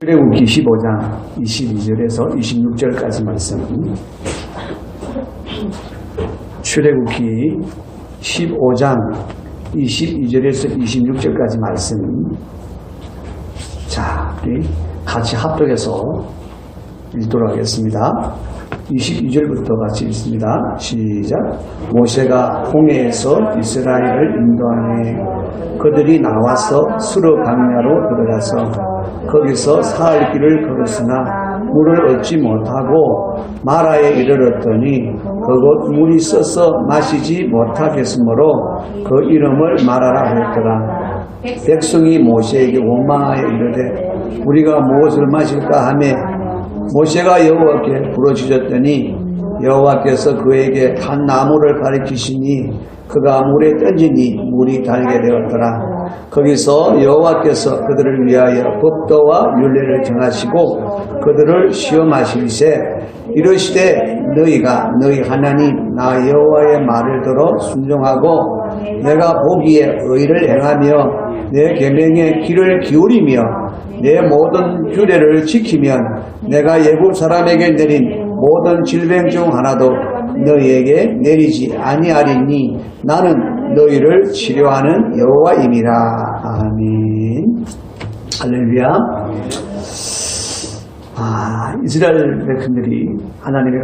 출애굽기 15장 22절에서 26절까지 말씀. 출애굽기 15장 22절에서 26절까지 말씀. 자, 우리 같이 합독해서 읽도록 하겠습니다. 22절부터 같이 읽습니다. 시작. 모세가 홍해에서 이스라엘을 인도하니 그들이 나와서 수르 광야로 들어가서 거기서 사흘 길을 걸었으나 물을 얻지 못하고 마라에 이르렀더니 그곳 물이 써서 마시지 못하겠으므로 그 이름을 마라라 하였더라. 백성이 모세에게 원망하여 이르되 우리가 무엇을 마실까 하매 모세가 여호와께 부르짖었더니 여호와께서 그에게 한 나무를 가리키시니 그가 물에 던지니 물이 달게 되었더라. 거기서 여호와께서 그들을 위하여 법도와 율례를 정하시고 그들을 시험하시기에 이르시되 너희가 너희 하나님 나 여호와의 말을 들어 순종하고 내가 보기에 의를 행하며 내 계명의 귀를 기울이며 내 모든 규례를 지키면 내가 애굽 사람에게 내린 모든 질병 중 하나도 너희에게 내리지 아니하리니 나는 너희를 치료하는 여호와임이라. 아멘. 할렐루야. 이스라엘 백성들이 하나님의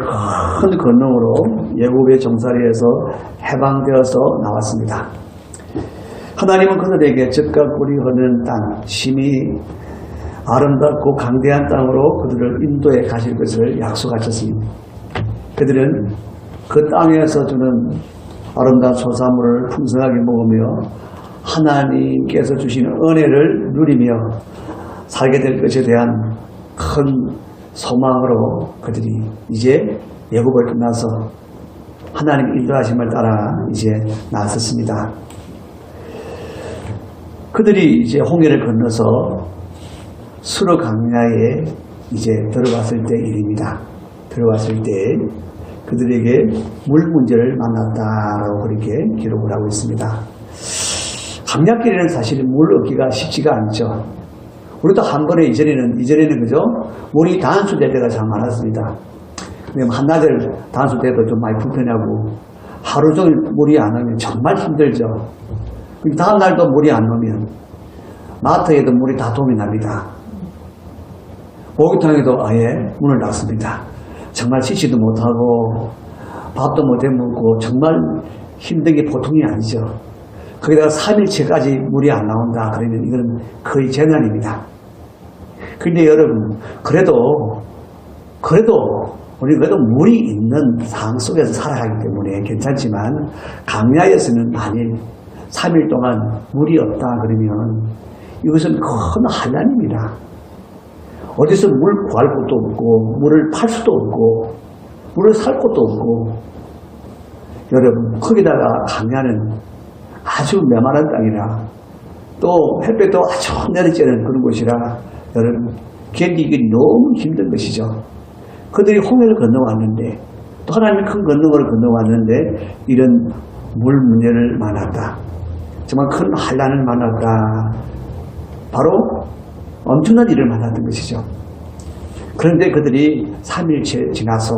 큰 권능으로 애굽의 종살이에서 해방되어서 나왔습니다. 하나님은 그들에게 젖과 꿀이 흐르는 땅, 심히 아름답고 강대한 땅으로 그들을 인도해 가실 것을 약속하셨습니다. 그들은 그 땅에서 주는 아름다운 소산물을 풍성하게 먹으며 하나님께서 주시는 은혜를 누리며 살게 될 것에 대한 큰 소망으로 그들이 이제 애굽을 끝나서 하나님 인도하심을 따라 이제 나섰습니다. 그들이 이제 홍해를 건너서 수르 광야에 이제 들어갔을 때 일입니다. 들어갔을 때 그들에게 물 문제를 만났다라고 그렇게 기록을 하고 있습니다. 강약길에는 사실 물 얻기가 쉽지가 않죠. 우리도 한 번에 이전에는 그죠? 물이 단수될 때가 참 많았습니다. 한나절 단수돼도 좀 많이 불편하고 하루 종일 물이 안 오면 정말 힘들죠. 다음 날도 물이 안 오면 마트에도 물이 다 도움이 납니다. 목욕탕에도 아예 문을 닫습니다. 정말 씻지도 못하고 밥도 못 해먹고 정말 힘든 게 보통이 아니죠. 거기다가 3일째까지 물이 안 나온다 그러면 이건 거의 재난입니다. 그런데 여러분 그래도 우리 그래도 물이 있는 상황 속에서 살아가기 때문에 괜찮지만 강야에서는 만일 3일 동안 물이 없다 그러면 이것은 큰 한란입니다. 어디서 물 구할 곳도 없고 물을 팔 수도 없고 물을 살 곳도 없고 여러분 거기다가 강야는 아주 메마른 땅이라 또 햇볕도 아주 내리쬐는 그런 곳이라 여러분 견디기 너무 힘든 것이죠. 그들이 홍해를 건너왔는데 또 하나님의 큰 건너를 건너왔는데 이런 물 문제를 만났다. 정말 큰 한란을 만났다. 바로 엄청난 일을 만났던 것이죠. 그런데 그들이 3일째 지나서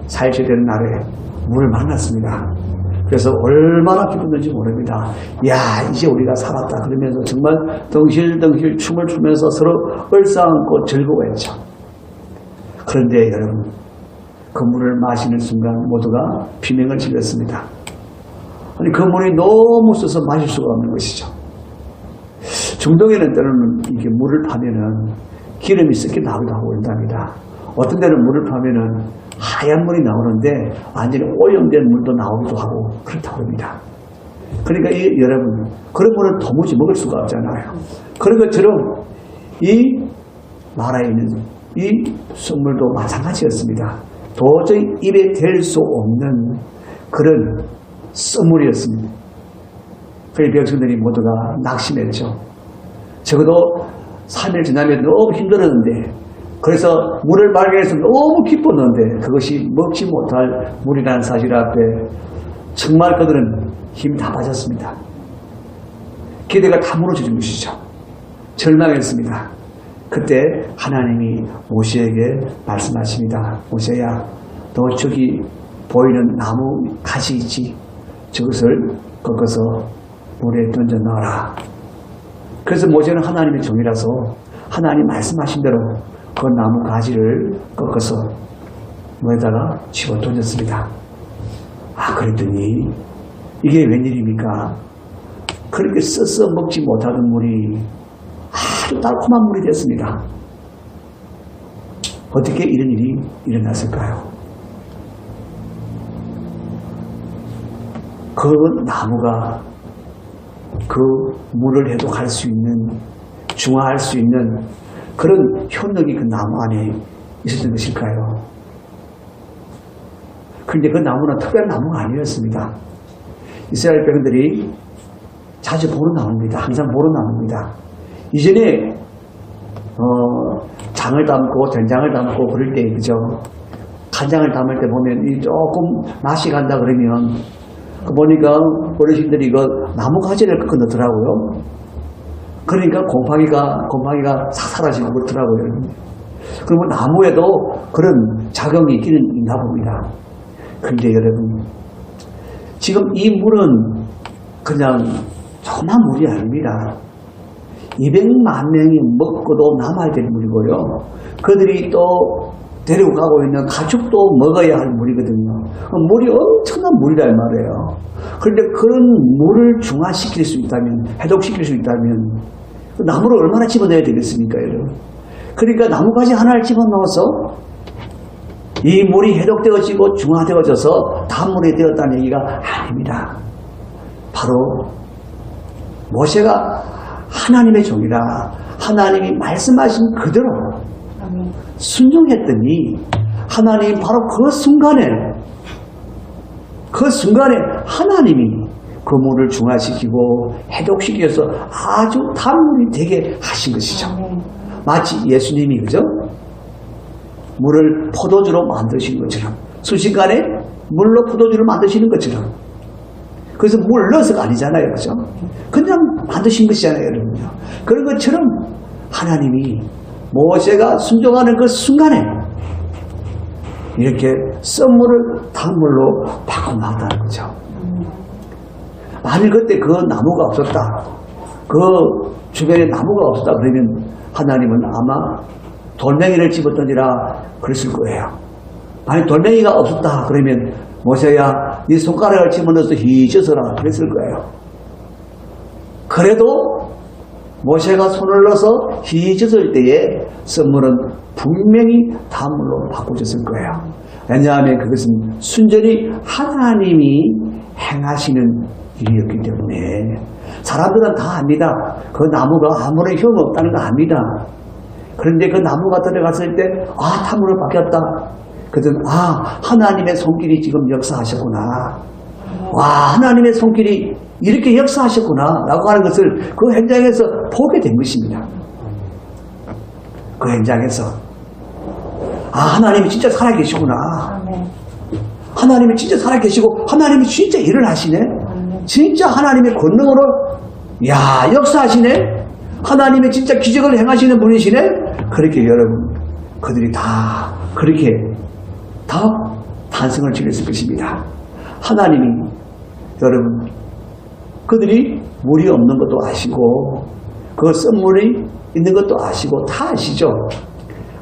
4일째 되는 날에 물을 만났습니다. 그래서 얼마나 기뻤는지 모릅니다. 야, 이제 우리가 살았다. 그러면서 정말 덩실덩실 춤을 추면서 서로 얼싸안고 즐거워했죠. 그런데 여러분, 그 물을 마시는 순간 모두가 비명을 질렀습니다. 아니, 그 물이 너무 써서 마실 수가 없는 것이죠. 중동에는 때로는 이게 물을 파면은 기름이 섞여 나오기도 하고 그런답니다. 어떤 데는 물을 파면은 하얀 물이 나오는데 완전히 오염된 물도 나오기도 하고 그렇다고 합니다. 그러니까 여러분 그런 물을 도무지 먹을 수가 없잖아요. 그런 것처럼 이 마라에 있는 이 쑥물도 마찬가지였습니다. 도저히 입에 댈 수 없는 그런 쑥물이었습니다. 그의 백성들이 모두가 낙심했죠. 적어도 3일 지나면 너무 힘들었는데 그래서 물을 발견해서 너무 기뻤는데 그것이 먹지 못할 물이라는 사실 앞에 정말 그들은 힘이 다 빠졌습니다. 기대가 다 무너진 것이죠. 절망했습니다. 그때 하나님이 모세에게 말씀하십니다. 모세야, 너 저기 보이는 나무 가지 있지? 저것을 꺾어서 물에 던져 넣어라. 그래서 모세는 하나님의 종이라서 하나님 말씀하신 대로 그 나무 가지를 꺾어서 물에다가 집어 던졌습니다. 그랬더니 이게 웬일입니까? 그렇게 써서 먹지 못하던 물이 아주 달콤한 물이 됐습니다. 어떻게 이런 일이 일어났을까요? 그 나무가 그 물을 해독할 수 있는, 중화할 수 있는 그런 효능이 그 나무 안에 있었던 것일까요? 그런데 그 나무는 특별한 나무가 아니었습니다. 이스라엘 백성들이 자주 보러 나옵니다. 항상 보러 나옵니다. 이전에 장을 담고 된장을 담고 그럴 때, 그죠? 간장을 담을 때 보면 이 조금 맛이 간다 그러면 보니까 어르신들이 이거 나무 가지를 꺾어 넣더라고요. 그러니까 곰팡이가 싹 사라지고 그렇더라고요. 그러면 나무에도 그런 작용이 있기는 있나 봅니다. 그런데 여러분, 지금 이 물은 그냥 조그만 물이 아닙니다. 200만 명이 먹고도 남아야 될 물이고요. 그들이 또 데리고 가고 있는 가축도 먹어야 할 물이거든요. 물이 엄청난 물이란 말이에요. 그런데 그런 물을 중화시킬 수 있다면, 해독시킬 수 있다면 나무를 얼마나 집어넣어야 되겠습니까, 여러분? 그러니까 나무가지 하나를 집어넣어서 이 물이 해독되어지고 중화되어져서 단물이 되었다는 얘기가 아닙니다. 바로 모세가 하나님의 종이라 하나님이 말씀하신 그대로 순종했더니 하나님 바로 그 순간에 하나님이 그 물을 중화시키고 해독시켜서 아주 단물이 되게 하신 것이죠. 마치 예수님이, 그죠? 물을 포도주로 만드신 것처럼, 순식간에 물로 포도주를 만드시는 것처럼. 그래서 물 넣어서가 아니잖아요, 그죠? 그냥 만드신 것이잖아요, 여러분요. 그런 것처럼 하나님이 모세가 순종하는 그 순간에 이렇게 썩물을 단물로 바꿔놨다는 거죠. 만일 그때 그 나무가 없었다, 그 주변에 나무가 없었다 그러면 하나님은 아마 돌멩이를 집어던지라 그랬을 거예요. 만약 돌멩이가 없었다 그러면 모세야, 네 손가락을 집어넣어서 휘저어라 그랬을 거예요. 그래도 모세가 손을 넣어서 휘저을 때에 썩물은 분명히 단물로 바꿔졌을 거예요. 왜냐하면 그것은 순전히 하나님이 행하시는 일이었기 때문에. 사람들은 다 압니다. 그 나무가 아무런 효능 없다는 거 압니다. 그런데 그 나무가 들어갔을 때 단물로 바뀌었다. 그들은 하나님의 손길이 지금 역사하셨구나. 하나님의 손길이 이렇게 역사하셨구나 라고 하는 것을 그 현장에서 보게 된 것입니다. 그 현장에서 하나님이 진짜 살아계시구나. 하나님이 진짜 살아계시고 하나님이 진짜 일을 하시네. 진짜 하나님의 권능으로 역사하시네. 하나님이 진짜 기적을 행하시는 분이시네. 그렇게 여러분, 그들이 다 그렇게 다 탄성을 지렸을 것입니다. 하나님이 여러분, 그들이 물이 없는 것도 아시고 그 썩물이 있는 것도 아시고 다 아시죠.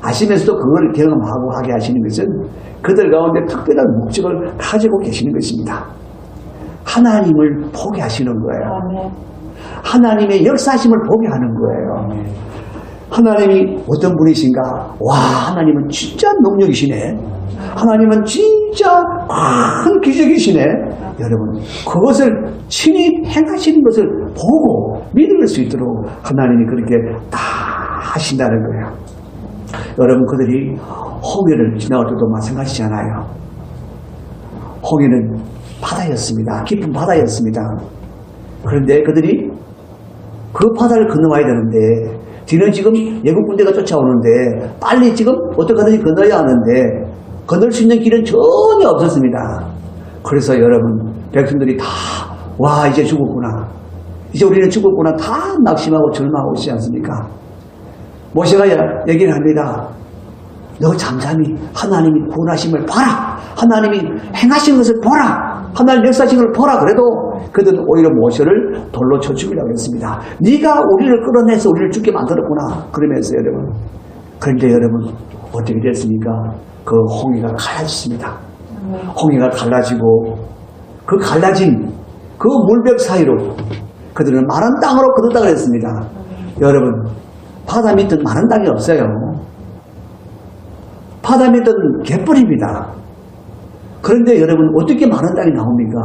아시면서도 그걸 경험하고 하게 하시는 것은 그들 가운데 특별한 목적을 가지고 계시는 것입니다. 하나님을 보게 하시는 거예요. 하나님의 역사심을 보게 하는 거예요. 하나님이 어떤 분이신가? 하나님은 진짜 능력이시네. 하나님은 진짜 큰 기적이시네. 여러분, 그것을 친히 행하시는 것을 보고 믿을 수 있도록 하나님이 그렇게 다 하신다는 거예요. 여러분, 그들이 홍해를 지나올 때도 마찬가지잖아요. 홍해는 바다였습니다. 깊은 바다였습니다. 그런데 그들이 그 바다를 건너와야 되는데 뒤는 지금 예국 군대가 쫓아오는데 빨리 지금 어떻게 하든지 건너야 하는데 건널 수 있는 길은 전혀 없었습니다. 그래서 여러분, 백성들이 다 이제 죽었구나, 이제 우리는 죽었구나, 다 낙심하고 절망하고 있지 않습니까? 모세가 얘기를 합니다. 너 잠잠히 하나님이 구원하심을 봐라. 하나님이 행하신 것을 보라. 하나님 역사하신 것을 보라. 그래도 그들은 오히려 모세를 돌로 쳐 죽이려고 했습니다. 네가 우리를 끌어내서 우리를 죽게 만들었구나. 그러면서 여러분, 그런데 여러분 어떻게 됐습니까? 그 홍해가 갈라졌습니다. 홍해가 갈라지고 그 갈라진 그 물벽 사이로 그들은 마른 땅으로 거둔다 그랬습니다. 여러분, 바다 밑은 마른 땅이 없어요. 바다 밑은 갯벌입니다. 그런데 여러분 어떻게 마른 땅이 나옵니까?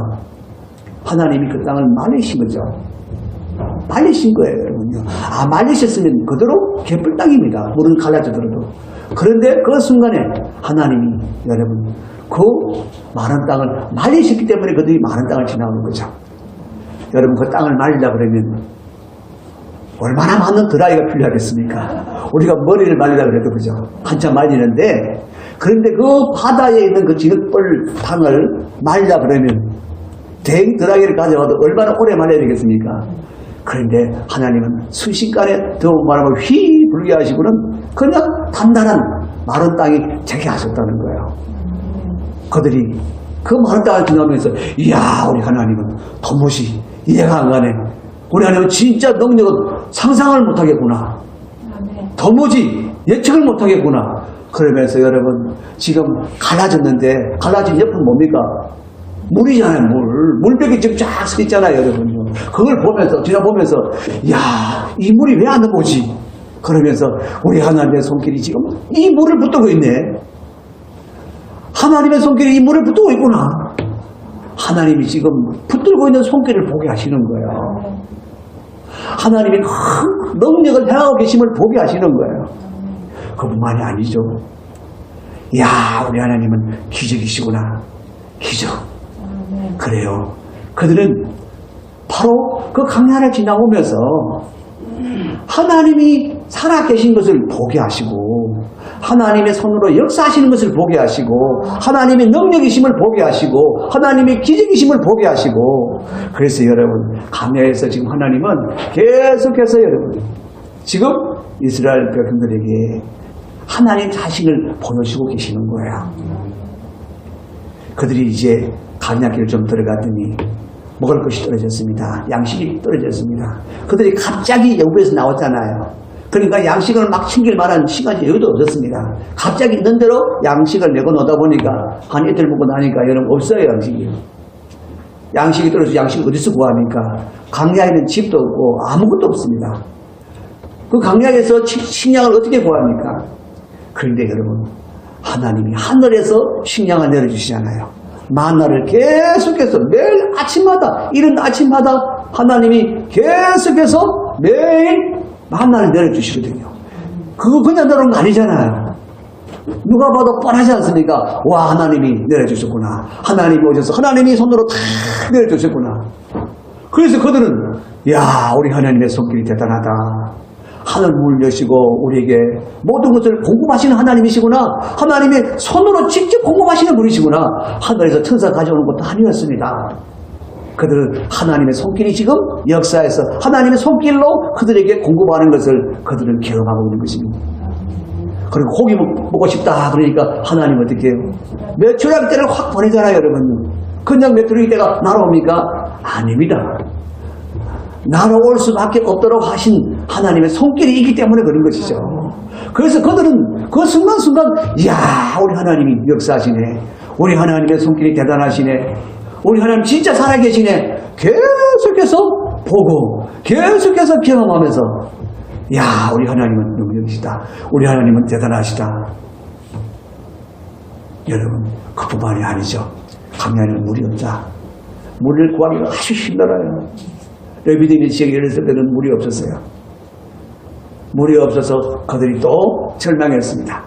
하나님이 그 땅을 말리신 거죠. 말리신 거예요, 여러분요. 말리셨으면 그대로 갯벌 땅입니다. 물은 갈라져들어도. 그런데 그 순간에 하나님이 여러분 그 마른 땅을 말리셨기 때문에 그들이 마른 땅을 지나오는 거죠. 여러분 그 땅을 말리려 그러면 얼마나 많은 드라이가 필요하겠습니까? 우리가 머리를 말리려 그래도 그죠? 한참 말리는데, 그런데 그 바다에 있는 그 진흙벌 땅을 말리려 그러면 댕 드라이를 가져와도 얼마나 오래 말려야 되겠습니까? 그런데 하나님은 순식간에 더운 바람을 휘 불게 하시고는 그냥 단단한 마른 땅이 되게 하셨다는 거예요. 그들이 그 마른 땅을 지나면서 이야, 우리 하나님은 도무지 이해가 안 가네. 우리 하나님은 진짜 능력은 상상을 못하겠구나. 도무지 예측을 못하겠구나. 그러면서 여러분 지금 갈라졌는데, 갈라진 옆은 뭡니까? 물이잖아요. 물벽이 지금 쫙 서 있잖아요, 여러분. 그걸 보면서, 지나보면서 야, 이 물이 왜 안 넘어오지? 그러면서 우리 하나님의 손길이 지금 이 물을 붙들고 있네. 하나님의 손길이 이 물을 붙들고 있구나. 하나님이 지금 붙들고 있는 손길을 보게 하시는 거예요. 하나님이 큰 능력을 행하고 계심을 보게 하시는 거예요. 그뿐만이 아니죠. 야, 우리 하나님은 기적이시구나. 기적. 그래요. 그들은 바로 그 강야를 지나오면서 하나님이 살아계신 것을 보게 하시고, 하나님의 손으로 역사하시는 것을 보게 하시고, 하나님의 능력이심을 보게 하시고, 하나님의 기적이심을 보게 하시고, 그래서 여러분 강야에서 지금 하나님은 계속해서 여러분 지금 이스라엘 백성들에게 하나님 자신을 보여주고 계시는 거예요. 그들이 이제 강야길 좀 들어갔더니 먹을 것이 떨어졌습니다. 양식이 떨어졌습니다. 그들이 갑자기 여부에서 나왔잖아요. 그러니까 양식을 막 챙길 만한 시간이 여유도 없었습니다. 갑자기 있는 대로 양식을 내고 놓다 보니까 한 이틀 먹고 나니까 여러분 없어요, 양식이. 양식이 떨어져서 양식을 어디서 구합니까? 강야에는 집도 없고 아무것도 없습니다. 그 강야에서 식량을 어떻게 구합니까? 그런데 여러분, 하나님이 하늘에서 식량을 내려주시잖아요. 만나를 계속해서 매일 아침마다, 이른 아침마다 하나님이 계속해서 매일 만나를 내려주시거든요. 그거 그냥 내려온 거 아니잖아요. 누가 봐도 뻔하지 않습니까? 와, 하나님이 내려주셨구나. 하나님이 오셔서 하나님이 손으로 다 내려주셨구나. 그래서 그들은 야, 우리 하나님의 손길이 대단하다. 하늘 문을 여시고 우리에게 모든 것을 공급하시는 하나님이시구나. 하나님의 손으로 직접 공급하시는 분이시구나. 하늘에서 천사 가져오는 것도 아니었습니다. 그들은 하나님의 손길이 지금 역사에서 하나님의 손길로 그들에게 공급하는 것을 그들은 경험하고 있는 것입니다. 그리고 고기 먹고 싶다 그러니까 하나님 어떻게 해요? 메추라기 때를 확 보내잖아요, 여러분. 그냥 메추라기 때가 날아옵니까? 아닙니다. 날아올 수밖에 없도록 하신 하나님의 손길이 있기 때문에 그런 것이죠. 그래서 그들은 그 순간순간 이야, 우리 하나님이 역사하시네. 우리 하나님의 손길이 대단하시네. 우리 하나님 진짜 살아계시네. 계속해서 보고 계속해서 경험하면서 야, 우리 하나님은 능력이시다. 우리 하나님은 대단하시다. 여러분, 그뿐만이 아니죠. 강야에는 물이 없다. 물을 구하기가 아주 힘들어요. 레위기 지역에 있을 때는 물이 없었어요. 물이 없어서 그들이 또 절망했습니다.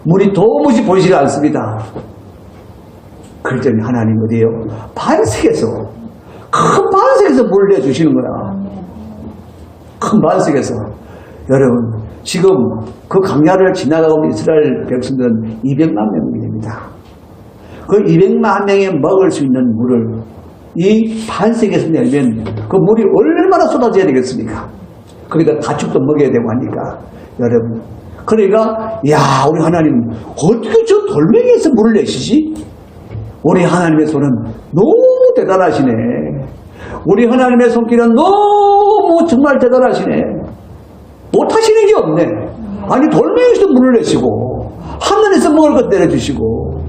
물이 도무지 보이지가 않습니다. 그럴 때는 하나님 어디에요? 반석에서, 큰 반석에서 물을 내주시는 거야. 큰 반석에서. 여러분, 지금 그 강야를 지나가고 이스라엘 백성들은 200만 명이 됩니다. 그 200만 명이 먹을 수 있는 물을 이 반석에서 내면 그 물이 얼마나 쏟아져야 되겠습니까? 거기다 가축도 먹여야 되고 하니까, 여러분. 그러니까, 야, 우리 하나님, 어떻게 저 돌멩이에서 물을 내시지? 우리 하나님의 손은 너무 대단하시네. 우리 하나님의 손길은 너무 정말 대단하시네. 못하시는 게 없네. 아니, 돌멩이에서 물을 내시고, 하늘에서 먹을 것 내려주시고,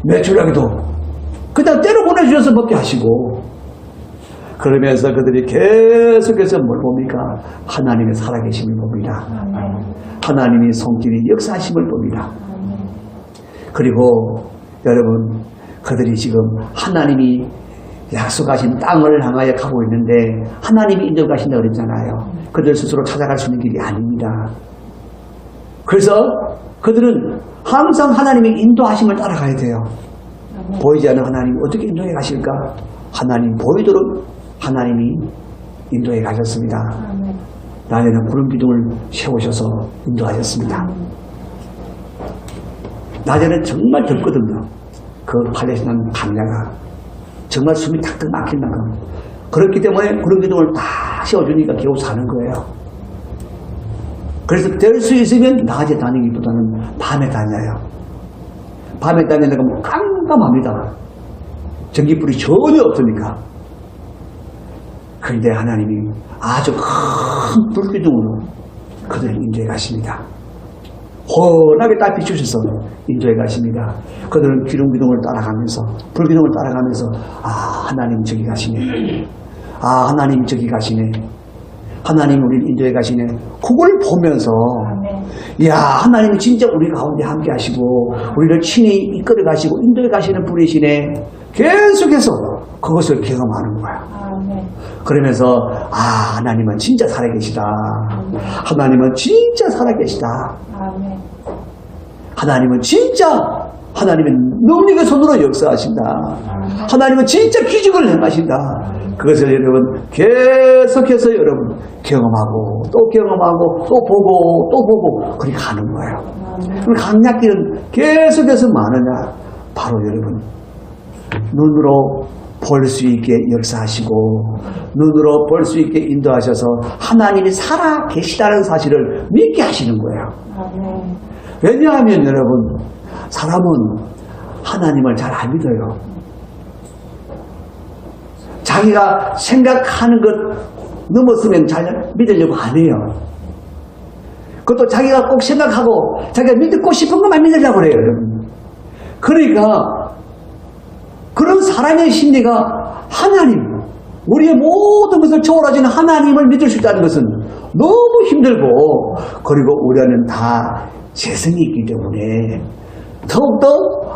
매출하기도 그냥 때려 보내주셔서 먹게 하시고, 그러면서 그들이 계속해서 뭘 봅니까? 하나님의 살아계심을 봅니다. 하나님이 손길이 역사하심을 봅니다. 그리고 여러분, 그들이 지금 하나님이 약속하신 땅을 향하여 가고 있는데 하나님이 인도하신다고 그랬잖아요. 그들 스스로 찾아갈 수 있는 길이 아닙니다. 그래서 그들은 항상 하나님의 인도하심을 따라가야 돼요. 보이지 않는 하나님이 어떻게 인도해 가실까? 하나님 보이도록 하나님이 인도해 가셨습니다. 낮에는 구름 기둥을 세우셔서 인도하셨습니다. 낮에는 정말 덥거든요. 그 팔레스타인 강야가 정말 숨이 탁탁 막힐 만큼. 그렇기 때문에 구름 기둥을 다 세워주니까 겨우 사는 거예요. 그래서 될 수 있으면 낮에 다니기보다는 밤에 다녀요. 밤에 다니니까 뭐 깜깜합니다. 전기불이 전혀 없으니까. 그런데 하나님이 아주 큰 불기둥으로 그들을 인도해 가십니다. 환하게 딱 비추셔서 인도해 가십니다. 그들은 기둥기둥을 따라가면서, 불기둥을 따라가면서, 아, 하나님 저기 가시네. 아, 하나님 저기 가시네. 하나님 우리를 인도해 가시네. 그걸 보면서, 이야, 하나님이 진짜 우리 가운데 함께 하시고, 우리를 친히 이끌어 가시고, 인도해 가시는 분이시네. 계속해서 그것을 경험하는 거야. 그러면서, 아, 하나님은 진짜 살아계시다. 하나님은 진짜 살아계시다. 하나님은 진짜, 하나님은 능력의 손으로 역사하신다. 하나님은 진짜 기적을 행하신다. 그것을 여러분 계속해서 여러분 경험하고 또 경험하고 또 보고 또 보고 그렇게 가는 거예요. 그럼 강약길은 계속해서 많으냐? 바로 여러분 눈으로 볼 수 있게 역사하시고 눈으로 볼 수 있게 인도하셔서 하나님이 살아 계시다는 사실을 믿게 하시는 거예요. 왜냐하면 여러분 사람은 하나님을 잘 안 믿어요. 자기가 생각하는 것 넘었으면 잘 믿으려고 안 해요. 그것도 자기가 꼭 생각하고 자기가 믿고 싶은 것만 믿으려고 그래요, 여러분. 그러니까 그런 사람의 심리가 하나님, 우리의 모든 것을 초월하시는 하나님을 믿을 수 있다는 것은 너무 힘들고, 그리고 우리는 다 재성이 있기 때문에 더욱더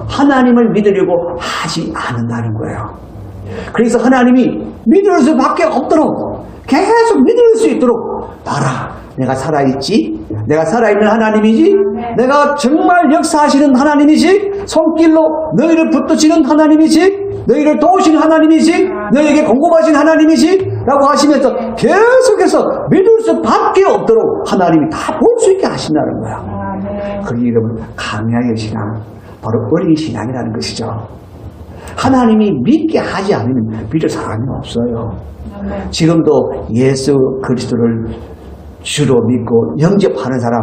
하나님을 믿으려고 하지 않는다는 거예요. 그래서 하나님이 믿을 수밖에 없도록 계속 믿을 수 있도록 봐라, 내가 살아있지, 내가 살아있는 하나님이지, 내가 정말 역사하시는 하나님이지, 손길로 너희를 붙드시는 하나님이지, 너희를 도우시는 하나님이지, 너희에게 공급하신 하나님이지 라고 하시면서 계속해서 믿을 수밖에 없도록 하나님이 다 볼 수 있게 하신다는 거야. 그게 여러분 강야의 신앙, 바로 어린 신앙이라는 것이죠. 하나님이 믿게 하지 않으면 믿을 사람이 없어요. 지금도 예수 그리스도를 주로 믿고 영접하는 사람,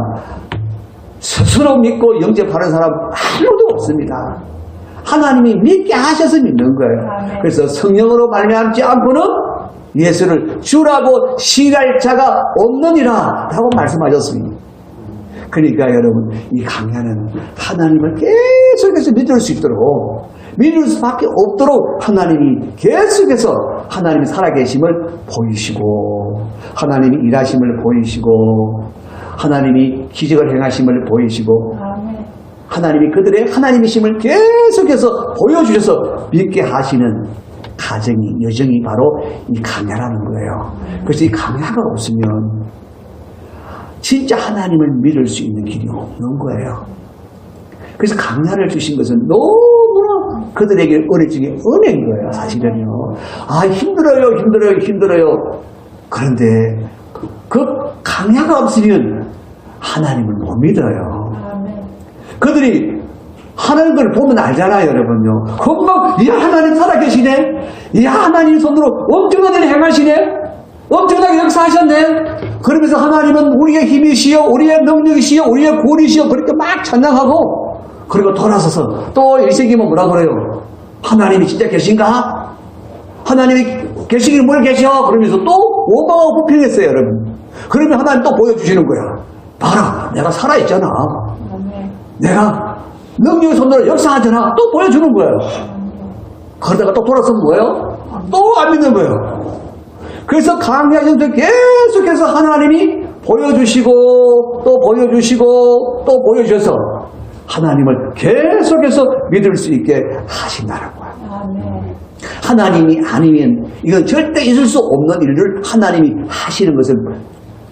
스스로 믿고 영접하는 사람 아무도 없습니다. 하나님이 믿게 하셔서 믿는 거예요. 그래서 성령으로 말미암지 않고는 예수를 주라고 시할 자가 없느니라 라고 말씀하셨습니다. 그러니까 여러분 이 강야는 하나님을 계속해서 믿을 수 있도록, 믿을 수밖에 없도록 하나님이 계속해서 하나님이 살아계심을 보이시고, 하나님이 일하심을 보이시고, 하나님이 기적을 행하심을 보이시고, 하나님이 그들의 하나님이심을 계속해서 보여주셔서 믿게 하시는 가정이, 여정이 바로 이 강야라는 거예요. 그래서 이 강야가 없으면 진짜 하나님을 믿을 수 있는 길이 없는 거예요. 그래서 강야를 주신 것은 너무나 그들에게 은혜 중에 은혜인 거예요, 사실은요. 아, 힘들어요. 그런데 그 강야가 없으면 하나님을 못 믿어요. 그들이 하는 걸 보면 알잖아요, 여러분요. 금방, 이야, 하나님 살아계시네? 이야, 하나님 손으로 엄청난 일을 행하시네? 엄청나게 역사하셨네. 그러면서 하나님은 우리의 힘이시여, 우리의 능력이시여, 우리의 권위시여, 그렇게 막 찬양하고, 그리고 돌아서서 또 일세기면 뭐라 그래요? 하나님이 진짜 계신가? 하나님이 계시길 뭘 계셔? 그러면서 또 원망하고 불평했어요, 여러분. 그러면 하나님 또 보여주시는 거야. 봐라, 내가 살아있잖아. 내가 능력의 손으로 역사하잖아. 또 보여주는 거예요. 그러다가 또 돌아서면 뭐예요? 또 안 믿는 거예요. 그래서 강야전도 계속해서 하나님이 보여주시고 또 보여주시고 또 보여주셔서 하나님을 계속해서 믿을 수 있게 하신다는 거예요. 하나님이 아니면 이건 절대 있을 수 없는 일을 하나님이 하시는 것을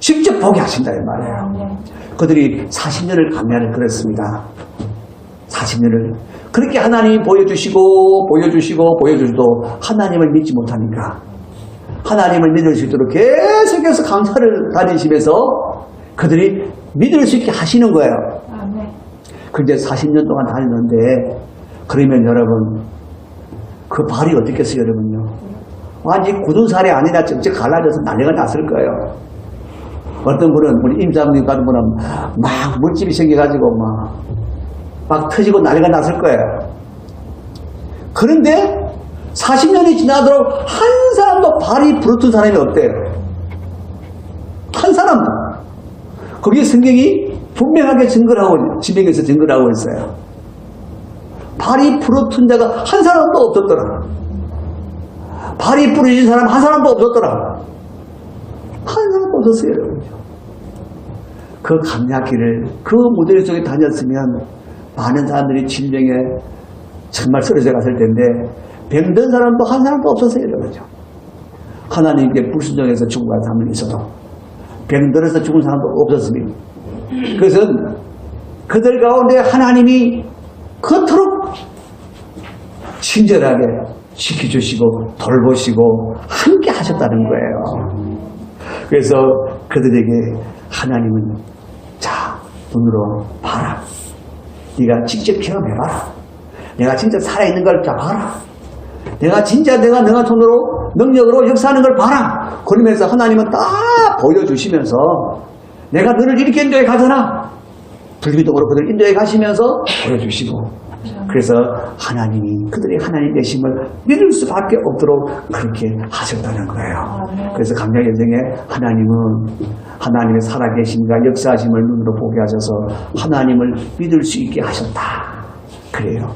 직접 보게 하신다 이 말이에요. 그들이 40년을 강야를 그랬습니다. 40년을 그렇게 하나님이 보여주시고 보여주셔도 하나님을 믿지 못하니까 하나님을 믿을 수 있도록 계속해서 강사를 다니시면서 그들이 믿을 수 있게 하시는 거예요. 그런데 40년 동안 다녔는데 그러면 여러분 그 발이 어떻겠어요 여러분요? 완전히 굳은 살이 아니라 쩍쩍 갈라져서 난리가 났을 거예요. 어떤 분은 우리 임사모님 같은 분은 막 물집이 생겨가지고 막 터지고 난리가 났을 거예요. 그런데 40년이 지나도록 한 사람도 발이 부르튼 사람이 없대요. 한 사람도. 거기에 성경이 분명하게 증거를 하고 지명에서 증거를 하고 있어요. 발이 부르튼 자가 한 사람도 없었더라. 발이 부러진 사람 한 사람도 없었더라. 한 사람도 없었어요, 여러분. 그 감약길을 그 무대 속에 다녔으면 많은 사람들이 질병에 정말 쓰러져 갔을 텐데 병든 사람도 한 사람도 없었어요, 여러분. 하나님께 불순종해서 죽은 사람은 있어도 병들어서 죽은 사람도 없었습니다. 그것은 그들 가운데 하나님이 그토록 친절하게 지켜주시고 돌보시고 함께 하셨다는 거예요. 그래서 그들에게 하나님은 자 눈으로 봐라. 네가 직접 경험해봐라. 내가 진짜 살아있는 걸 봐라. 내가 진짜 내가 손으로 능력으로 역사하는 걸 봐라. 그러면서 하나님은 딱 보여주시면서 내가 너를 이렇게 인도해 가잖아. 불기둥으로 그들 인도해 가시면서 보여주시고 그래서 하나님이 그들이 하나님 되심을 믿을 수밖에 없도록 그렇게 하셨다는 거예요. 그래서 강약연생에 하나님은 하나님의 살아계심과 역사하심을 눈으로 보게 하셔서 하나님을 믿을 수 있게 하셨다. 그래요.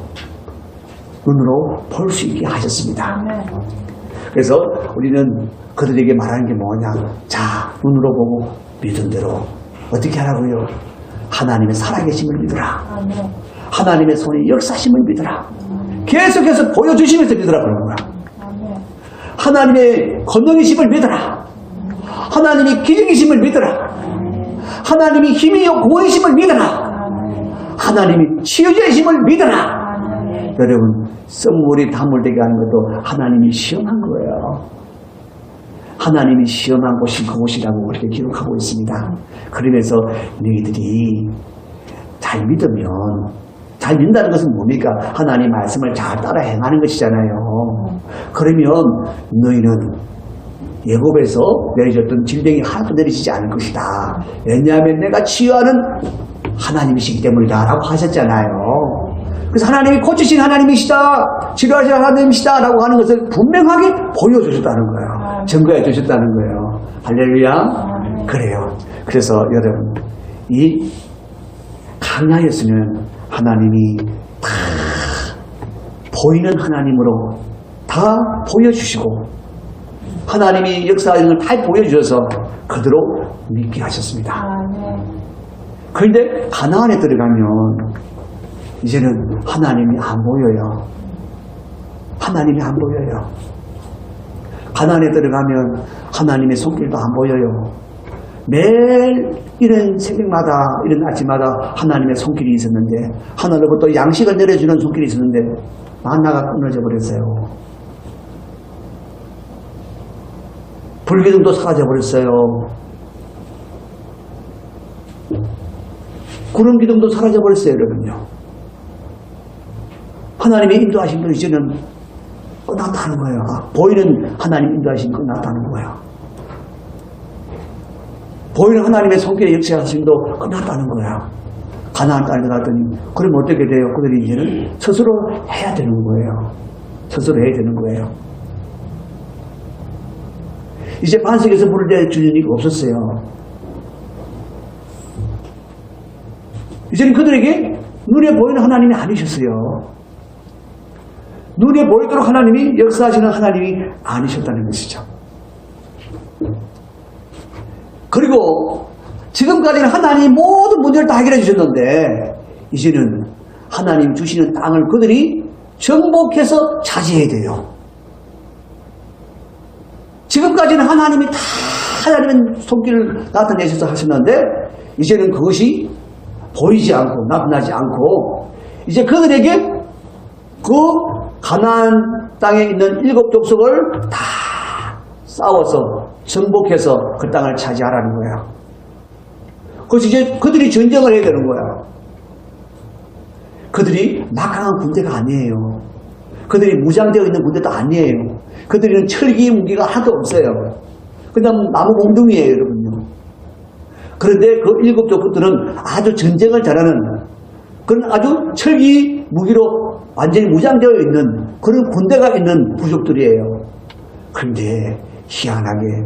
눈으로 볼 수 있게 하셨습니다. 그래서 우리는 그들에게 말하는 게 뭐냐. 자, 눈으로 보고 믿은 대로 어떻게 하라고요? 하나님의 살아계심을 믿으라. 하나님의 손이 역사심을 믿으라. 계속해서 보여주시면서 믿으라 그러는 거야. 하나님의 권능이심을 믿으라. 하나님의 기적이심을 믿으라. 하나님이 힘이요 구원이심을 믿으라. 하나님이 치유자이심을 믿으라. 여러분 썩물이 단물되게 하는 것도 하나님이 시험한 거예요. 하나님이 시험한 곳이 그곳이라고 그렇게 기록하고 있습니다. 그러면서 너희들이 잘 믿으면 잘 믿는다는 것은 뭡니까? 하나님 말씀을 잘 따라 행하는 것이잖아요. 그러면 너희는 예굽에서 내려졌던 질병이 하나도 내리시지 않을 것이다. 왜냐하면 내가 치유하는 하나님이시기 때문이다 라고 하셨잖아요. 그래서 하나님이 고치신 하나님이시다, 치료하신 하나님이시다 라고 하는 것을 분명하게 보여주셨다는 거예요. 증거해 주셨다는 거예요. 할렐루야. 그래요. 그래서 여러분 이 강야였으면 하나님이 다 보이는 하나님으로 다 보여주시고 하나님이 역사하는 걸 다 보여주셔서 그대로 믿게 하셨습니다. 그런데 가나안에 들어가면 이제는 하나님이 안 보여요. 하나님이 안 보여요. 가나안에 들어가면 하나님의 손길도 안 보여요. 매일 이런 새벽마다 이런 아침마다 하나님의 손길이 있었는데 하늘로부터 양식을 내려주는 손길이 있었는데 만나가 끊어져 버렸어요. 불기둥도 사라져 버렸어요. 구름 기둥도 사라져 버렸어요, 여러분요. 하나님의 인도하신 분 이제는 끝났다는 거예요. 보이는 하나님 인도하신 건 끝났다는 거예요. 보이는 하나님의 손길의 역사하심도 끝났다는 거야. 가나안 땅에 갔더니 그럼 어떻게 돼요? 그들이 이제는 스스로 해야 되는 거예요. 스스로 해야 되는 거예요. 이제 반석에서 물을 내주는 일이 없었어요. 이제는 그들에게 눈에 보이는 하나님이 아니셨어요. 눈에 보이도록 하나님이 역사하시는 하나님이 아니셨다는 것이죠. 그리고 지금까지는 하나님이 모든 문제를 다 해결해 주셨는데 이제는 하나님 주시는 땅을 그들이 정복해서 차지해야 돼요. 지금까지는 하나님이 다 하나님의 손길을 나타내셔서 하셨는데 이제는 그것이 보이지 않고 나타나지 않고 이제 그들에게 그 가나안 땅에 있는 7 족속을 다 싸워서 정복해서 그 땅을 차지하라는 거야. 그래서 이제 그들이 전쟁을 해야 되는 거야. 그들이 막강한 군대가 아니에요. 그들이 무장되어 있는 군대도 아니에요. 그들은 철기 무기가 하나도 없어요. 그냥 나무 몽둥이에요, 여러분요. 그런데 그 7 족속들은 아주 전쟁을 잘하는 그런 아주 철기 무기로 완전히 무장되어 있는 그런 군대가 있는 부족들이에요. 그런데 희한하게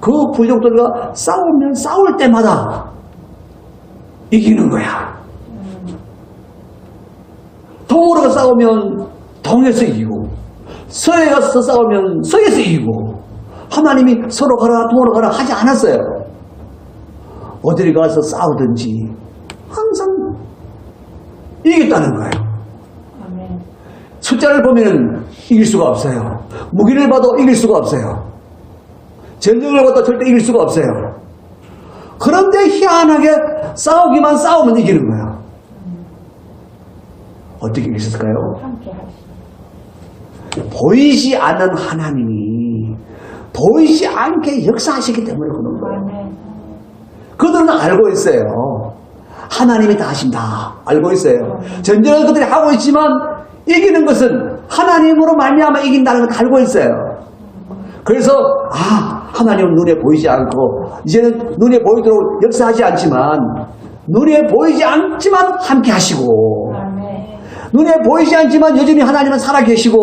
그 부족들과 싸우면 싸울 때마다 이기는 거야. 동으로 가서 싸우면 동에서 이기고 서에 가서 싸우면 서에서 이기고 하나님이 서로 가라 동으로 가라 하지 않았어요. 어디를 가서 싸우든지 항상 이기겠다는 거예요. 숫자를 보면 이길 수가 없어요. 무기를 봐도 이길 수가 없어요. 전쟁을 봐도 절대 이길 수가 없어요. 그런데 희한하게 싸우기만 싸우면 이기는 거예요. 어떻게 이겼을까요? 보이지 않는 하나님이 보이지 않게 역사하시기 때문에 그런 거예요. 그들은 알고 있어요. 하나님이 다 하신다. 알고 있어요. 전쟁을 그들이 하고 있지만 이기는 것은 하나님으로 말미암아 이긴다는 걸 알고 있어요. 그래서 하나님은 눈에 보이지 않고 이제는 눈에 보이도록 역사하지 않지만 눈에 보이지 않지만 함께 하시고 눈에 보이지 않지만 여전히 하나님은 살아계시고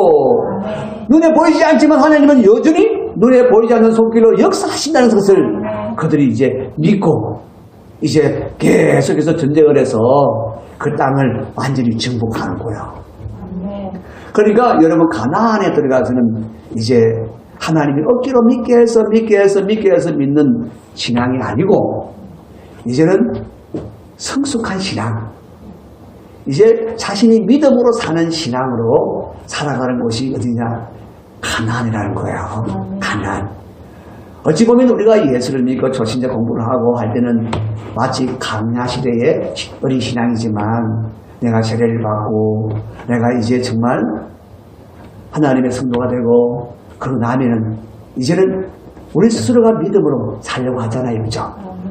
눈에 보이지 않지만 하나님은 여전히 눈에 보이지 않는 손길로 역사하신다는 것을 그들이 이제 믿고 이제 계속해서 전쟁을 해서 그 땅을 완전히 정복하는 거예요. 그러니까 여러분 가나안에 들어가서는 이제 하나님이 억지로 믿게 해서 믿는 신앙이 아니고 이제는 성숙한 신앙, 이제 자신이 믿음으로 사는 신앙으로 살아가는 곳이 어디냐? 가나안이라는 거예요. 가나안. 어찌 보면 우리가 예수를 믿고 초신자 공부를 하고 할 때는 마치 강야 시대의 어린 신앙이지만 내가 세례를 받고 내가 이제 정말 하나님의 성도가 되고 그러고 나면은 이제는 우리 스스로가 믿음으로 살려고 하잖아요. 그죠?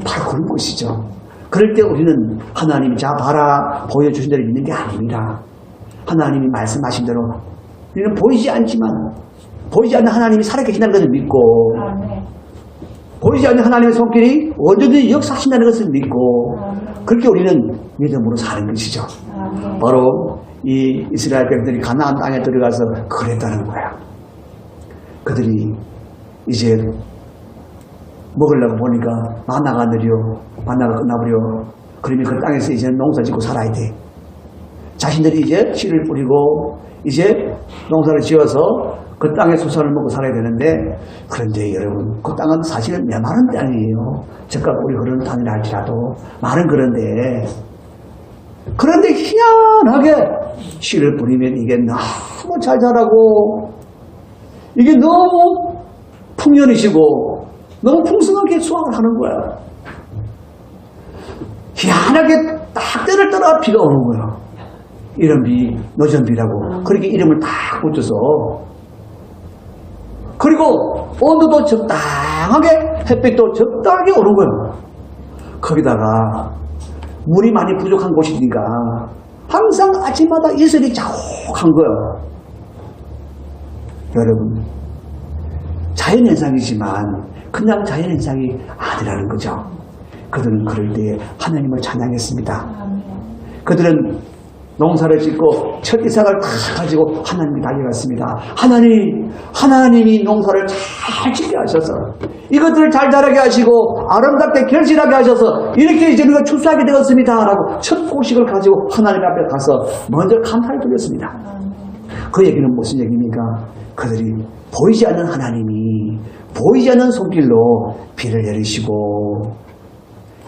바로 그런 것이죠. 그럴 때 우리는 하나님이 자 봐라 보여주신 대로 믿는 게 아닙니다. 하나님이 말씀하신 대로 우리는 보이지 않지만 보이지 않는 하나님이 살아계신다는 것을 믿고 보이지 않는 하나님의 손길이 언제든지 역사하신다는 것을 믿고 그렇게 우리는 믿음으로 사는 것이죠. 바로 이 이스라엘 백성들이 가나안 땅에 들어가서 그랬다는 거야. 그들이 이제 먹으려고 보니까 만나가 느려 만나가 끝나버려. 그러면 그 땅에서 이제 농사 짓고 살아야 돼. 자신들이 이제 씨를 뿌리고 이제 농사를 지어서 그 땅의 수산을 먹고 살아야 되는데 그런데 여러분 그 땅은 사실은 메마른 땅이에요. 적과 꿀이 흐르는 땅이라 할지라도 말은 그런데 희한하게 씨를 뿌리면 이게 너무 잘 자라고 이게 너무 풍년이시고 너무 풍성하게 수확을 하는 거야. 희한하게 딱 때를 따라 비가 오는 거야. 이런 비, 노전비라고. 그렇게 이름을 딱 붙여서. 그리고 온도도 적당하게, 햇빛도 적당하게 오는 거야. 거기다가 물이 많이 부족한 곳이니까 항상 아침마다 이슬이 자욱한 거야. 여러분, 자연현상이지만 그냥 자연현상이 아니라는 거죠. 그들은 그럴 때에 하나님을 찬양했습니다. 그들은 농사를 짓고 첫 이삭을 다 가지고 하나님께 달려갔습니다. 하나님이 농사를 잘 짓게 하셔서 이것들을 잘 자라게 하시고 아름답게 결실하게 하셔서 이렇게 이제 우리가 출수하게 되었습니다 라고 첫 곡식을 가지고 하나님 앞에 가서 먼저 감사를 드렸습니다. 그 얘기는 무슨 얘기입니까? 그들이 보이지 않는 하나님이 보이지 않는 손길로 비를 내리시고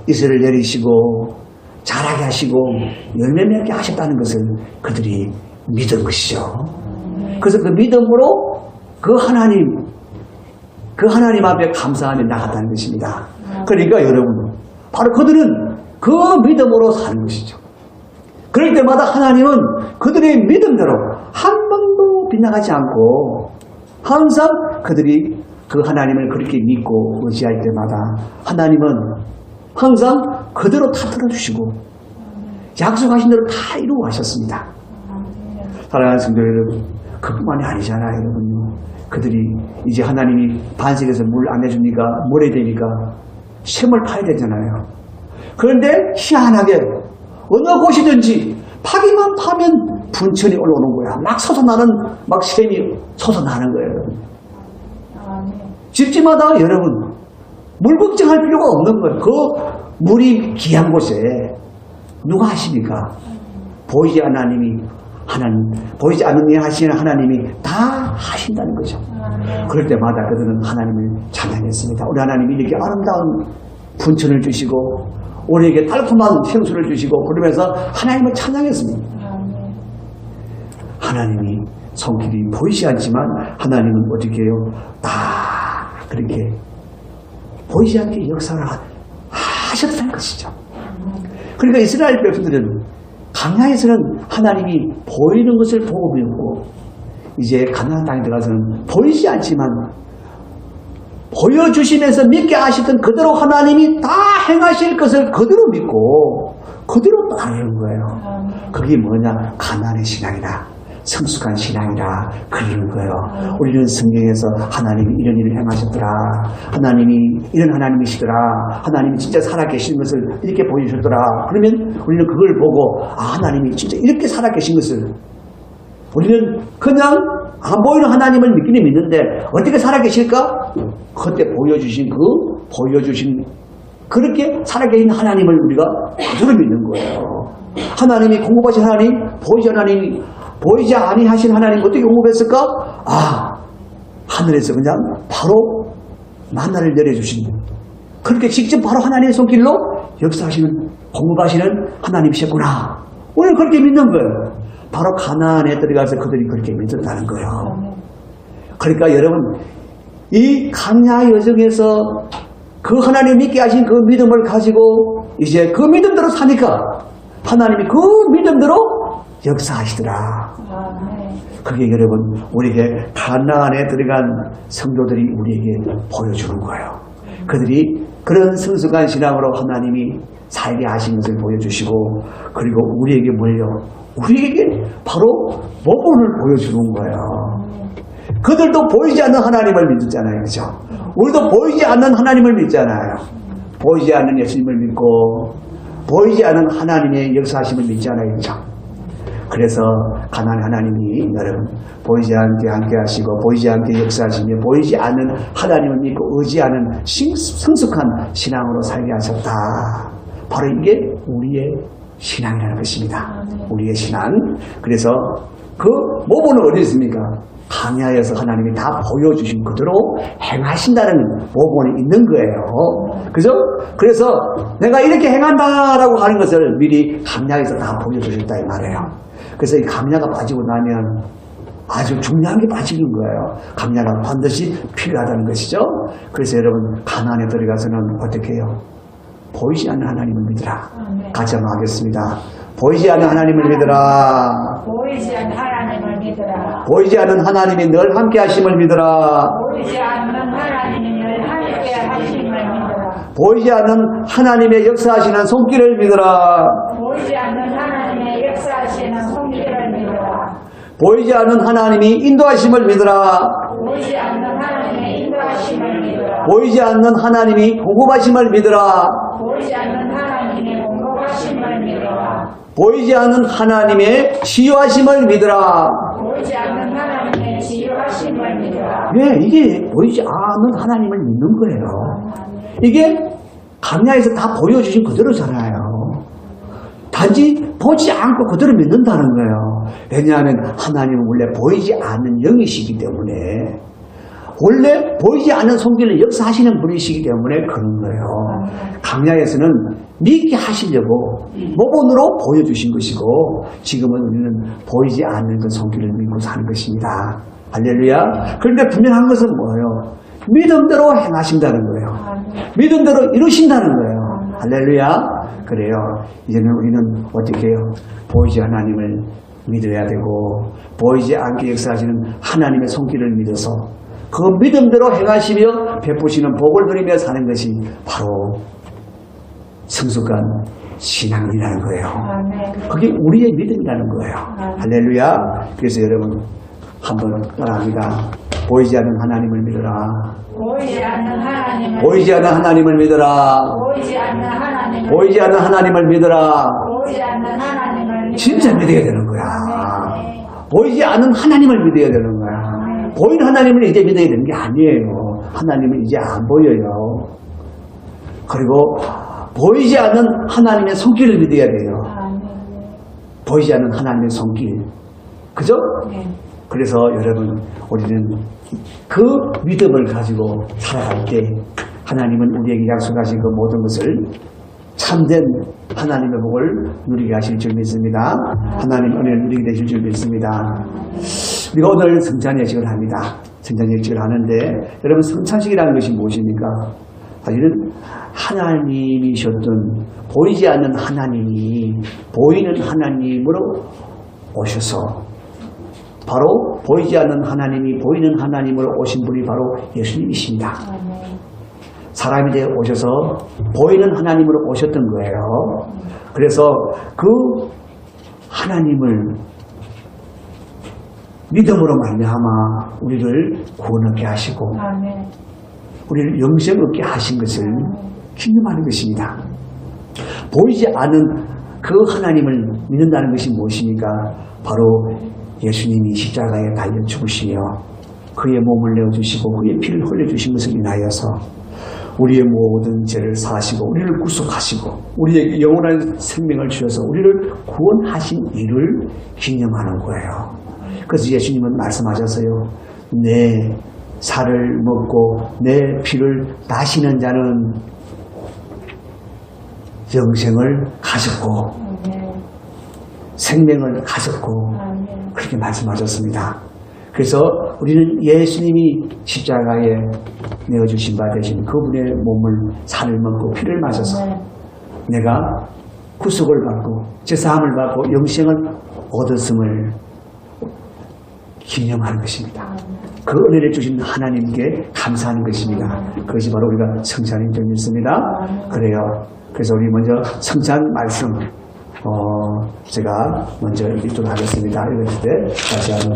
이슬을 내리시고 자라게 하시고 열매 맺게 하셨다는 것을 그들이 믿은 것이죠. 그래서 그 믿음으로 그 하나님 앞에 감사하며 나갔다는 것입니다. 그러니까 여러분, 바로 그들은 그 믿음으로 사는 것이죠. 그럴 때마다 하나님은 그들의 믿음대로 한 번도 빗나가지 않고 항상 그들이 그 하나님을 그렇게 믿고 의지할 때마다 하나님은 항상 그대로 다 들어주시고 약속하신 대로 다 이루어가셨습니다. 사랑하는 성도 여러분, 그뿐만이 아니잖아요. 여러분요. 그들이 이제 하나님이 반석에서 물 안 해주니까 물에 되니까 샘을 파야 되잖아요. 그런데 희한하게 어느 곳이든지 파기만 파면 분천이 올라오는 거야. 막 솟아나는 막 샘이 솟아나는 거예요. 여러분. 집집마다 여러분 물 걱정할 필요가 없는 거예요. 그 물이 귀한 곳에 누가 하십니까? 보이지 않는 일 하시는 하나님이 다 하신다는 거죠. 그럴 때마다 그들은 하나님을 찬양했습니다. 우리 하나님이 이렇게 아름다운 분천을 주시고 우리에게 달콤한 생수를 주시고 그러면서 하나님을 찬양했습니다. 하나님이 손길이 보이지 않지만 하나님은 어떻게 해요? 다 그렇게 보이지 않게 역사를 하셨다는 것이죠. 그러니까 이스라엘 백성들은 광야에서는 하나님이 보이는 것을 보고 배웠고 이제 가나안 땅에 들어가서는 보이지 않지만 보여주시면서 믿게 하시던 그대로 하나님이 다 행하실 것을 그대로 믿고 그대로 따르는 거예요. 그게 뭐냐? 가나안의 신앙이다. 성숙한 신앙이라 그러는 거예요. 우리는 성경에서 하나님이 이런 일을 행하셨더라. 하나님이 이런 하나님이시더라. 하나님이 진짜 살아계신 것을 이렇게 보여주셨더라. 그러면 우리는 그걸 보고 하나님이 진짜 이렇게 살아계신 것을 우리는 그냥 안 보이는 하나님을 믿기는 믿는데 어떻게 살아계실까? 그때 보여주신 그렇게 살아계신 하나님을 우리가 그대로 믿는 거예요. 하나님이 공급하신 하나님, 보이지 아니하신 하나님 어떻게 공급했을까? 하늘에서 그냥 바로 만나를 내려주신 그렇게 직접 바로 하나님의 손길로 역사하시는 공급하시는 하나님이셨구나. 오늘 그렇게 믿는 거예요. 바로 가나안에 들어가서 그들이 그렇게 믿었다는 거예요. 그러니까 여러분 이 광야 여정에서 그 하나님 믿게 하신 그 믿음을 가지고 이제 그 믿음대로 사니까 하나님이 그 믿음대로 역사하시더라. 그게 여러분 우리에게 가나안에 들어간 성도들이 우리에게 보여주는 거예요. 그들이 그런 성숙한 신앙으로 하나님이 살게 하신 것을 보여주시고 그리고 우리에게 우리에게 바로 모범을 보여주는 거예요. 그들도 보이지 않는 하나님을 믿었잖아요. 그죠? 우리도 보이지 않는 하나님을 믿잖아요. 보이지 않는 예수님을 믿고 보이지 않는 하나님의 역사하심을 믿잖아요. 그죠? 그래서 가나안 하나님이 여러분 보이지 않게 함께 하시고 보이지 않게 역사하시며 보이지 않는 하나님을 믿고 의지하는 성숙한 신앙으로 살게 하셨다. 바로 이게 우리의 신앙이라는 것입니다. 우리의 신앙. 그래서 그 모범은 어디 있습니까? 광야에서 하나님이 다 보여주신 그대로 행하신다는 모범이 있는 거예요. 그죠? 그래서 내가 이렇게 행한다라고 하는 것을 미리 광야에서 다 보여주셨다 이 말이에요. 그래서 이 광야가 빠지고 나면 아주 중요한 게 빠지는 거예요. 광야가 반드시 필요하다는 것이죠. 그래서 여러분 가나안에 들어가서는 어떻게 해요? 보이지 않는 하나님을 믿으라. 같이 한번 하겠습니다. 보이지 않는 하나님을 믿으라. 보이지 않는 하나님을 믿으라. 보이지 않는 하나님이 늘 함께 하심을 믿으라. 보이지 않는 하나님이 늘 함께 하심을 믿으라. 보이지 않는 하나님의 역사하시는 손길을 믿으라. 보이지 않는 하나님의 역사하시는 손길을 믿으라. 보이지 않는 하나님이 인도하심을 믿으라. 보이지 않는 하나님의 인도하심을 믿으라. 보이지 않는 하나님이 공급하심을 믿으라. 보이지 보이지 않는 하나님의 공급하심을 믿어라. 보이지 않는 하나님의 치유하심을 믿으라. 보이지 않는 하나님의 치유하심을 믿어라. 왜? 이게 보이지 않는 하나님을 믿는 거예요. 이게 강야에서 다 보여주신 그대로잖아요. 단지 보지 않고 그대로 믿는다는 거예요. 왜냐하면 하나님은 원래 보이지 않는 영이시기 때문에, 원래 보이지 않는 손길을 역사하시는 분이시기 때문에 그런 거예요. 강야에서는 믿게 하시려고 모본으로 보여주신 것이고, 지금은 우리는 보이지 않는 그 손길을 믿고 사는 것입니다. 할렐루야. 그런데 분명한 것은 뭐예요? 믿음대로 행하신다는 거예요. 믿음대로 이루신다는 거예요. 할렐루야. 그래요. 이제는 우리는 어떻게 해요? 보이지 않는 하나님을 믿어야 되고, 보이지 않게 역사하시는 하나님의 손길을 믿어서 그 믿음대로 행하시며 베푸시는 복을 누리며 사는 것이 바로 성숙한 신앙이라는 거예요. 그게 우리의 믿음이라는 거예요. 할렐루야. 그래서 여러분 한번 따라합니다. 보이지 않는 하나님을 믿어라. 보이지 않는 하나님을 보이지 않는 하나님을 믿어라. 보이지 않는 하나님을 보이지 않는 하나님을 믿어라. 보이지 않는 하나님을 진짜 믿어야 되는 거야. 보이지 않는 하나님을 믿어야 되는 거야. 보이는 하나님을 이제 믿어야 되는 게 아니에요. 하나님은 이제 안 보여요. 그리고 보이지 않는 하나님의 손길을 믿어야 돼요. 보이지 않는 하나님의 손길. 그죠? 그래서 여러분, 우리는 그 믿음을 가지고 살아갈 때 하나님은 우리에게 약속하신 그 모든 것을 참된 하나님의 복을 누리게 하실 줄 믿습니다. 하나님 은혜를 누리게 되실 줄 믿습니다. 우리가 오늘 성찬 예식을 합니다. 성찬 예식을 하는데, 여러분 성찬식이라는 것이 무엇입니까? 사실은 하나님이셨던, 보이지 않는 하나님이 보이는 하나님으로 오셔서, 바로 보이지 않는 하나님이 보이는 하나님으로 오신 분이 바로 예수님이십니다. 사람이 되어 오셔서 보이는 하나님으로 오셨던 거예요. 그래서 그 하나님을 믿음으로 말미암아 우리를 구원 얻게 하시고 우리를 영생 얻게 하신 것을 기념하는 것입니다. 보이지 않는 그 하나님을 믿는다는 것이 무엇입니까? 바로 예수님이 십자가에 달려 죽으시며 그의 몸을 내어주시고 그의 피를 흘려주신 것을 인하여서 우리의 모든 죄를 사하시고 우리를 구속하시고 우리에게 영원한 생명을 주셔서 우리를 구원하신 일을 기념하는 거예요. 그래서 예수님은 말씀하셨어요. 내 살을 먹고 내 피를 마시는 자는 영생을 가졌고 생명을 가졌고 그렇게 말씀하셨습니다. 그래서 우리는 예수님이 십자가에 내어주신 바 되신 그분의 몸을 살을 먹고 피를 마셔서 내가 구속을 받고 제사함을 받고 영생을 얻었음을 기념하는 것입니다. 그 은혜를 주신 하나님께 감사하는 것입니다. 그것이 바로 우리가 성찬인 줄 믿습니다. 그래요. 그래서 우리 먼저 성찬 말씀 제가 먼저 읽도록 하겠습니다. 읽을 때 다시 한번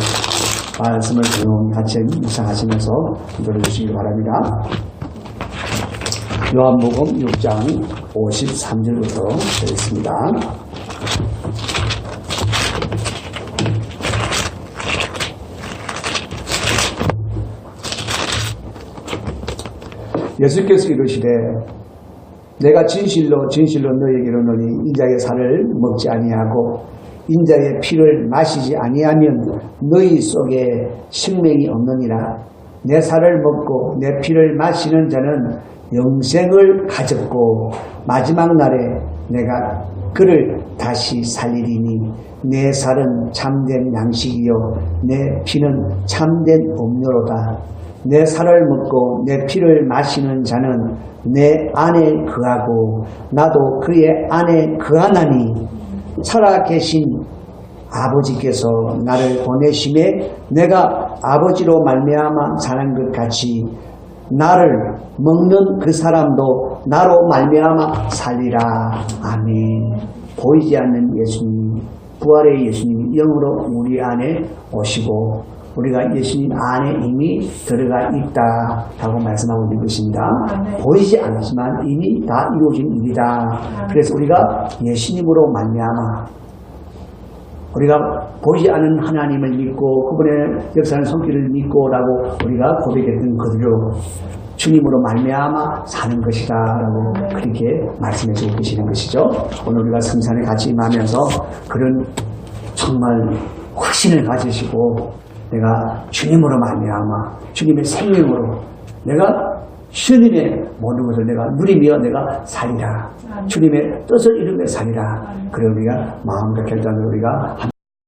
말씀을 조용히 같이 묵상하시면서 들어주시기 바랍니다. 요한복음 6장 53절부터 되겠습니다. 예수께서 이르시되 내가 진실로 진실로 너희에게 이르노니 인자의 살을 먹지 아니하고 인자의 피를 마시지 아니하면 너희 속에 생명이 없느니라. 내 살을 먹고 내 피를 마시는 자는 영생을 가졌고 마지막 날에 내가 그를 다시 살리리니 내 살은 참된 양식이요 내 피는 참된 음료로다. 내 살을 먹고 내 피를 마시는 자는 내 안에 거하고 나도 그의 안에 거하나니 살아계신 아버지께서 나를 보내심에 내가 아버지로 말미암아 사는 것 같이 나를 먹는 그 사람도 나로 말미암아 살리라. 아멘. 보이지 않는 예수님, 부활의 예수님이 영으로 우리 안에 오시고 우리가 예수님 안에 이미 들어가 있다라고 말씀하고 있는 것입니다. 아멘. 보이지 않지만 이미 다 이루어진 일이다. 그래서 우리가 예수님으로 말미암아 우리가 보이지 않는 하나님을 믿고 그분의 역사하는 손길을 믿고라고 우리가 고백했던 그대로 주님으로 말미암아 사는 것이다 라고 그렇게 말씀해 주고 계시는 것이죠. 오늘 우리가 성산에 같이 임하면서 그런 정말 확신을 가지시고 내가 주님으로 말미암아 주님의 생명으로 내가 주님의 모든 것을 내가 누리며 내가 살리라. 주님의 뜻을 이루며 살리라. 그래 우리가 마음과 결단으로 우리가